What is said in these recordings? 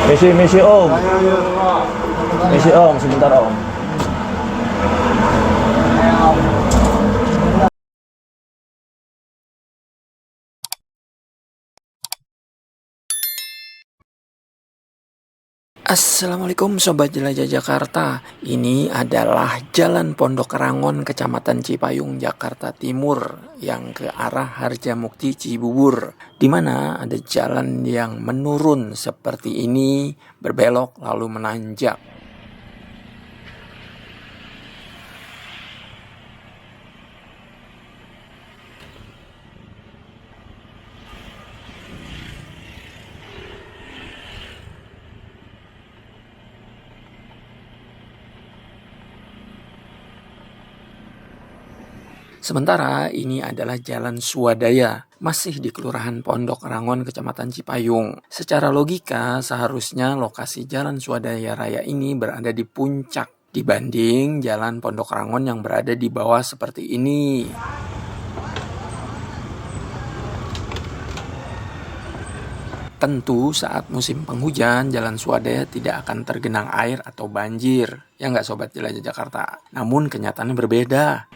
Misi om. Misi om, sebentar om. Assalamualaikum Sobat Jelajah Jakarta. Ini adalah Jalan Pondok Rangon, Kecamatan Cipayung, Jakarta Timur yang ke arah Harjamukti Cibubur, di mana ada jalan yang menurun seperti ini, berbelok lalu menanjak. Sementara ini adalah Jalan Swadaya, masih di Kelurahan Pondok Rangon, Kecamatan Cipayung. Secara logika, seharusnya lokasi Jalan Swadaya Raya ini berada di puncak dibanding Jalan Pondok Rangon yang berada di bawah seperti ini. Tentu saat musim penghujan, Jalan Swadaya tidak akan tergenang air atau banjir. Ya nggak Sobat Jelajah Jakarta? Namun kenyataannya berbeda.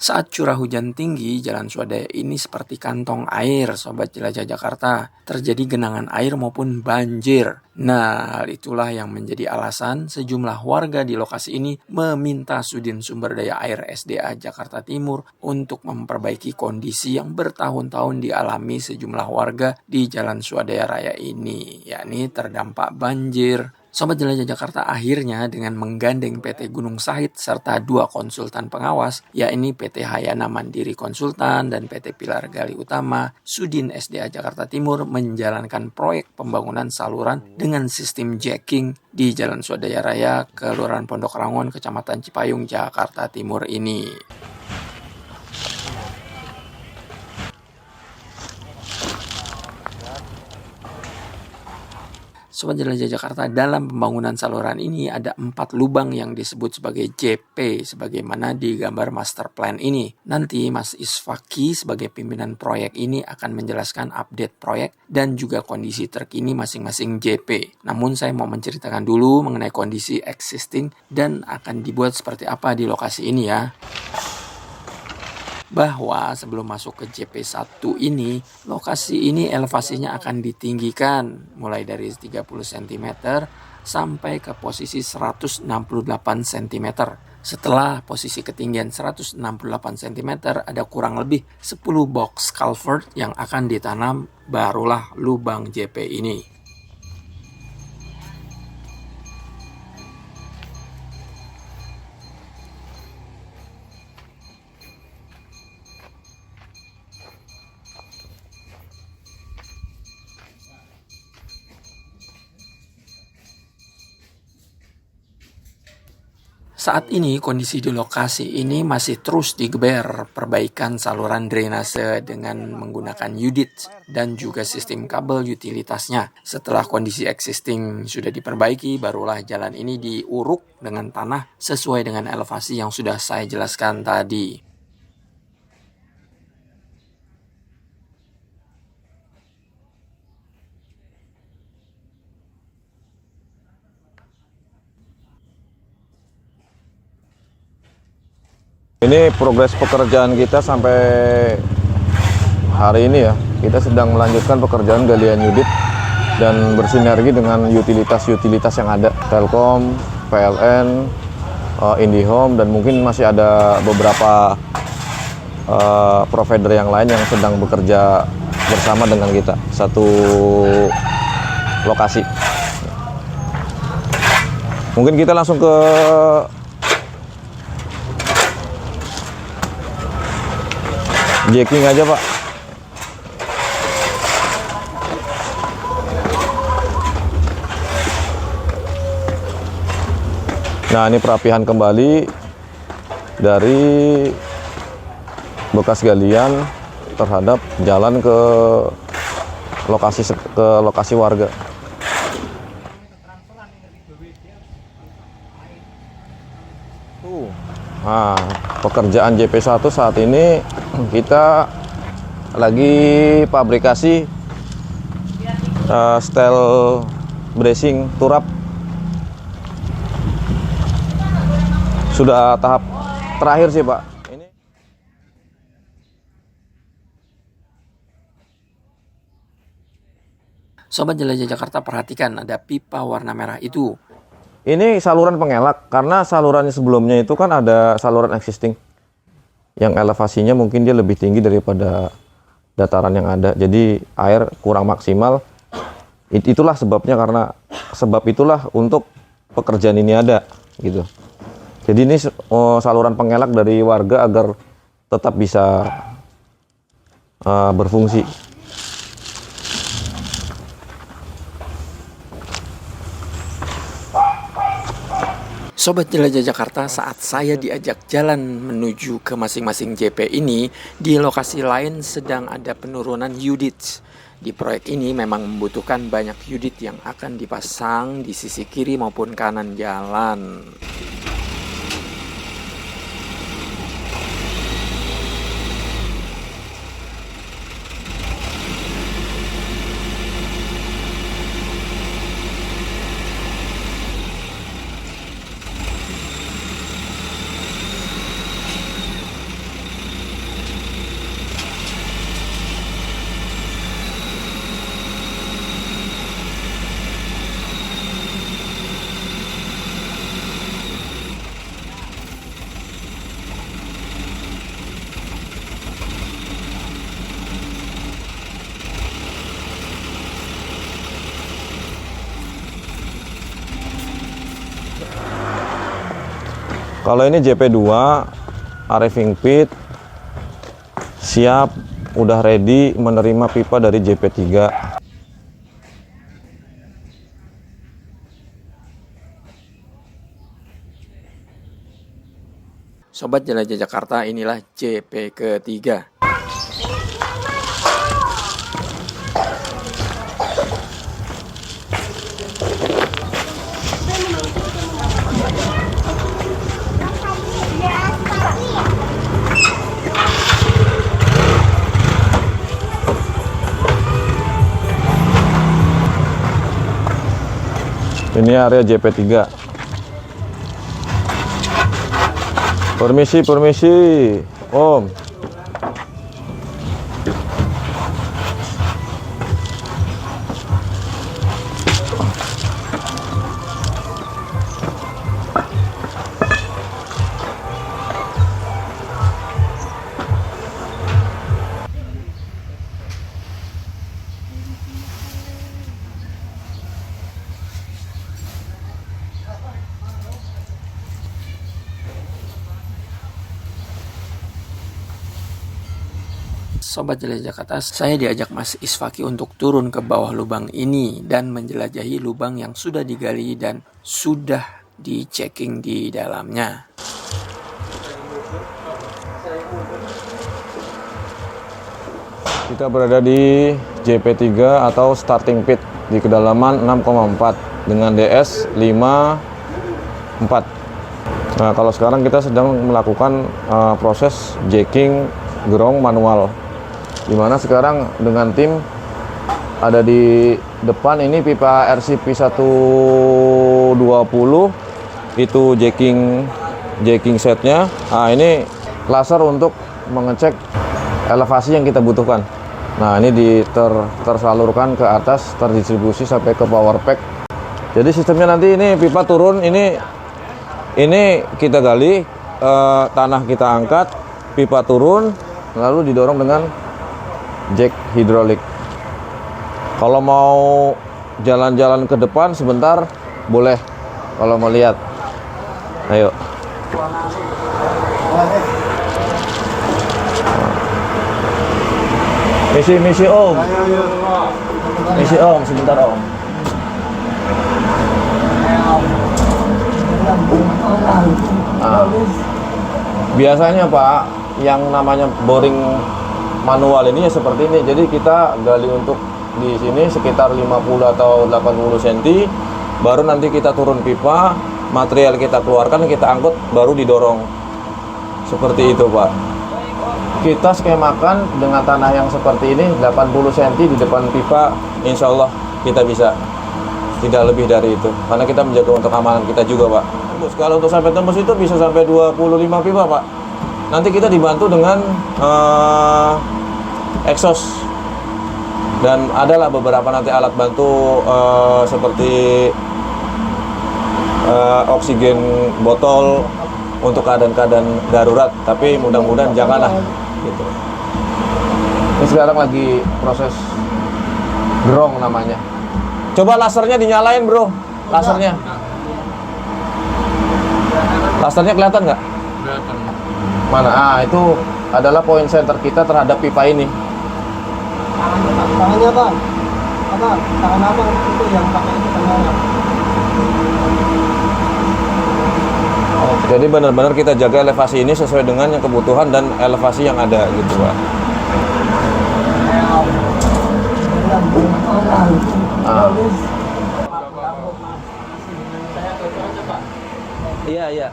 Saat curah hujan tinggi, Jalan Swadaya ini seperti kantong air, Sobat Jelajah Jakarta. Terjadi genangan air maupun banjir. Nah, hal itulah yang menjadi alasan sejumlah warga di lokasi ini meminta Sudin Sumber Daya Air SDA Jakarta Timur untuk memperbaiki kondisi yang bertahun-tahun dialami sejumlah warga di Jalan Swadaya Raya ini, yakni terdampak banjir. Sobat Jelajah Jakarta akhirnya dengan menggandeng PT Gunung Sahid serta 2 konsultan pengawas, yakni PT Hayana Mandiri Konsultan dan PT Pilar Gali Utama, Sudin SDA Jakarta Timur menjalankan proyek pembangunan saluran dengan sistem jacking di Jalan Swadaya Raya, Kelurahan Pondok Rangon, Kecamatan Cipayung, Jakarta Timur ini. Sobat Jelajah Jakarta, dalam pembangunan saluran ini ada 4 lubang yang disebut sebagai JP sebagaimana di gambar master plan ini. Nanti Mas Isfaki sebagai pimpinan proyek ini akan menjelaskan update proyek dan juga kondisi terkini masing-masing JP. Namun saya mau menceritakan dulu mengenai kondisi existing dan akan dibuat seperti apa di lokasi ini ya. Bahwa sebelum masuk ke JP1 ini, lokasi ini elevasinya akan ditinggikan mulai dari 30 cm sampai ke posisi 168 cm. Setelah posisi ketinggian 168 cm, ada kurang lebih 10 box culvert yang akan ditanam, barulah lubang JP ini. Saat ini kondisi di lokasi ini masih terus digeber perbaikan saluran drainase dengan menggunakan UDIT dan juga sistem kabel utilitasnya. Setelah kondisi existing sudah diperbaiki, barulah jalan ini diuruk dengan tanah sesuai dengan elevasi yang sudah saya jelaskan tadi. Ini progres pekerjaan kita sampai hari ini ya. Kita sedang melanjutkan pekerjaan galian unit dan bersinergi dengan utilitas-utilitas yang ada. Telkom, PLN, IndiHome, dan mungkin masih ada beberapa provider yang lain yang sedang bekerja bersama dengan kita. Satu lokasi. Mungkin kita langsung ke jacking aja Pak. Nah, ini perapihan kembali dari bekas galian terhadap jalan ke lokasi warga. Nah, pekerjaan JP1 saat ini kita lagi pabrikasi steel bracing turap. Sudah tahap terakhir sih Pak. Ini Sobat Jelajah Jakarta, perhatikan ada pipa warna merah itu. Ini saluran pengelak, karena salurannya sebelumnya itu kan ada saluran existing yang elevasinya mungkin dia lebih tinggi daripada dataran yang ada, jadi air kurang maksimal. Itulah sebabnya, karena sebab itulah untuk pekerjaan ini ada gitu. Jadi ini saluran pengelak dari warga agar tetap bisa berfungsi. Sobat Jelajah Jakarta, saat saya diajak jalan menuju ke masing-masing JP ini, di lokasi lain sedang ada penurunan unit. Di proyek ini memang membutuhkan banyak unit yang akan dipasang di sisi kiri maupun kanan jalan. Kalau ini JP2 Arifing Pit siap, udah ready menerima pipa dari JP3. Sobat Jelajah Jakarta, inilah JP ketiga. Ini area JP3. Permisi, Om. Sobat Jelajah Jakarta, saya diajak Mas Isfaki untuk turun ke bawah lubang ini dan menjelajahi lubang yang sudah digali dan sudah di-checking di dalamnya. Kita berada di JP3 atau starting pit di kedalaman 6,4 dengan DS 54. Nah, kalau sekarang kita sedang melakukan proses jacking gerong manual, dimana sekarang dengan tim ada di depan ini pipa RCP 120 itu jacking setnya. Nah, ini laser untuk mengecek elevasi yang kita butuhkan. Nah, ini tersalurkan ke atas, terdistribusi sampai ke power pack. Jadi sistemnya nanti ini pipa turun, ini kita gali, tanah kita angkat, pipa turun, lalu didorong dengan jack hidrolik. Kalau mau jalan-jalan ke depan sebentar boleh, kalau mau lihat. Ayo. Misi Om. Misi Om, sebentar Om. Nah, biasanya Pak, yang namanya boring manual ini ya seperti ini. Jadi kita gali untuk di sini sekitar 50 atau 80 cm, baru nanti kita turun pipa, material kita keluarkan, kita angkut, baru didorong. Seperti itu Pak. kita skemakan dengan tanah yang seperti ini 80 cm di depan pipa, insya Allah kita bisa, tidak lebih dari itu, karena kita menjaga untuk keamanan kita juga, Pak. Terus kalau untuk sampai tembus itu bisa sampai 25 pipa, Pak. Nanti kita dibantu dengan exhaust, dan adalah beberapa nanti alat bantu seperti oksigen botol untuk keadaan-keadaan darurat, tapi mudah-mudahan janganlah gitu. Ini sekarang lagi proses grong namanya. Coba lasernya dinyalain, bro. Lasernya. Lasernya kelihatan nggak? Kelihatan. Mana? Ah, itu adalah point center kita terhadap pipa ini. Tangannya bang, tangan abang itu yang pakai itu tangannya. Jadi benar-benar kita jaga elevasi ini sesuai dengan yang kebutuhan dan elevasi yang ada gitu, Pak. Ah. Iya, iya.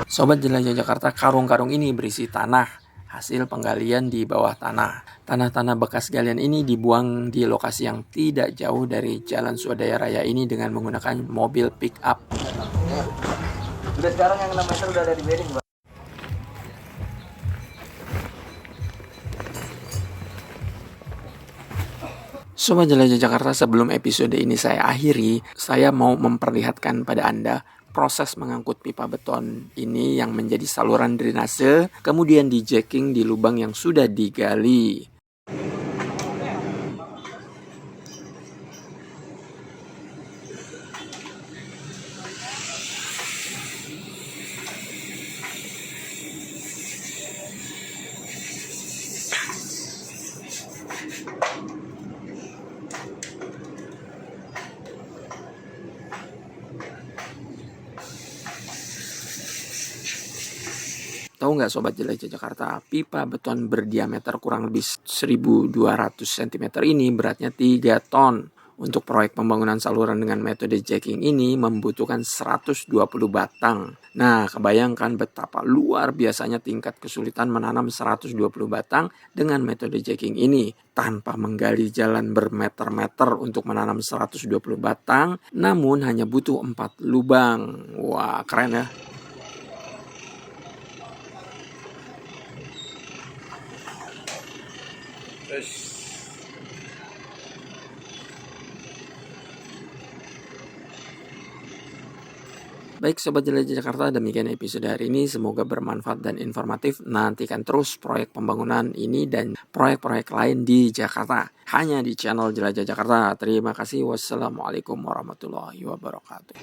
Sobat Jelajah Jakarta, karung-karung ini berisi tanah hasil penggalian di bawah tanah. Tanah-tanah bekas galian ini dibuang di lokasi yang tidak jauh dari Jalan Swadaya Raya ini dengan menggunakan mobil pick up. Udah sekarang yang 6 meter udah ada di bedding bang. Sobat Jelajah Jakarta, sebelum episode ini saya akhiri, saya mau memperlihatkan pada Anda proses mengangkut pipa beton ini yang menjadi saluran drainase, kemudian di jacking di lubang yang sudah digali. Tahu nggak Sobat Jelajah Jakarta, pipa beton berdiameter kurang lebih 1.200 cm ini beratnya 3 ton. Untuk proyek pembangunan saluran dengan metode jacking ini membutuhkan 120 batang. Nah, kebayangkan betapa luar biasanya tingkat kesulitan menanam 120 batang dengan metode jacking ini. Tanpa menggali jalan bermeter-meter untuk menanam 120 batang, namun hanya butuh 4 lubang. Wah, keren ya. Baik Sobat Jelajah Jakarta, demikian episode hari ini. Semoga bermanfaat dan informatif. Nantikan terus proyek pembangunan ini dan proyek-proyek lain di Jakarta. Hanya di channel Jelajah Jakarta. Terima kasih. Wassalamualaikum warahmatullahi wabarakatuh.